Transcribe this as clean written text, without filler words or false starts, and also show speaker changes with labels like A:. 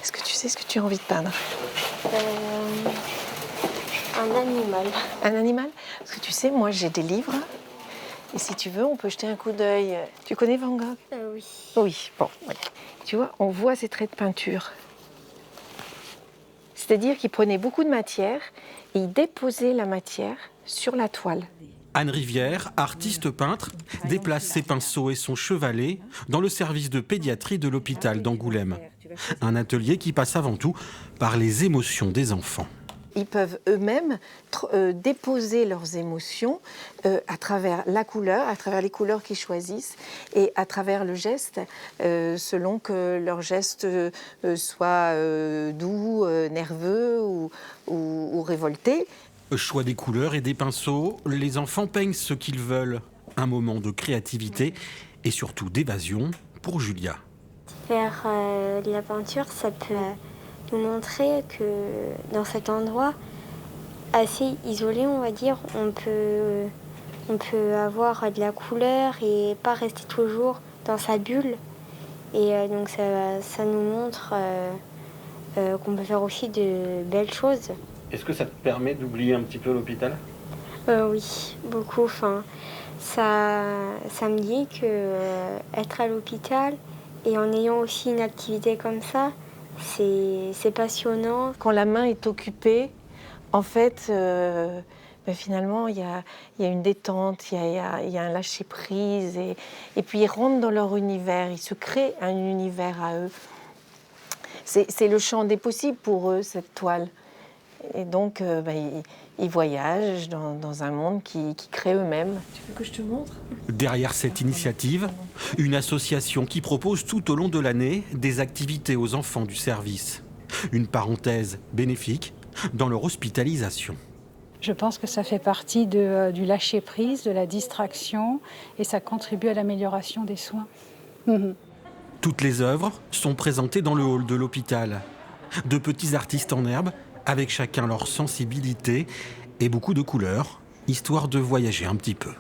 A: Est-ce que tu sais ce que tu as envie de peindre?
B: Un animal.
A: Un animal? Parce que tu sais, moi j'ai des livres. Et si tu veux, on peut jeter un coup d'œil. Tu connais Van Gogh?
B: Oui.
A: Oui, bon, oui. Tu vois, on voit ses traits de peinture. C'est-à-dire qu'il prenait beaucoup de matière et il déposait la matière sur la toile.
C: Anne Rivière, artiste peintre, déplace ses pinceaux et son chevalet dans le service de pédiatrie de l'hôpital d'Angoulême. Un atelier qui passe avant tout par les émotions des enfants.
A: Ils peuvent eux-mêmes déposer leurs émotions à travers la couleur, à travers les couleurs qu'ils choisissent et à travers le geste, selon que leur geste soit doux, nerveux ou révolté.
C: Choix des couleurs et des pinceaux, les enfants peignent ce qu'ils veulent. Un moment de créativité et surtout d'évasion pour Julia.
B: Faire de la peinture, ça peut nous montrer que dans cet endroit assez isolé, on va dire, on peut avoir de la couleur et pas rester toujours dans sa bulle. Et donc ça nous montre qu'on peut faire aussi de belles choses.
C: Est-ce que ça te permet d'oublier un petit peu l'hôpital ?
B: Oui, beaucoup. Enfin, ça me dit que être à l'hôpital et en ayant aussi une activité comme ça, c'est passionnant.
A: Quand la main est occupée, en fait, finalement, il y a une détente, il y a un lâcher-prise. Et puis, ils rentrent dans leur univers, ils se créent un univers à eux. C'est le champ des possibles pour eux, cette toile. Et donc, ils voyagent dans un monde qu'ils créent eux-mêmes. Tu veux que je te montre?
C: Derrière cette initiative, une association qui propose tout au long de l'année des activités aux enfants du service. Une parenthèse bénéfique dans leur hospitalisation.
D: Je pense que ça fait partie du lâcher-prise, de la distraction, et ça contribue à l'amélioration des soins.
C: Toutes les œuvres sont présentées dans le hall de l'hôpital. De petits artistes en herbe, avec chacun leur sensibilité et beaucoup de couleurs, histoire de voyager un petit peu.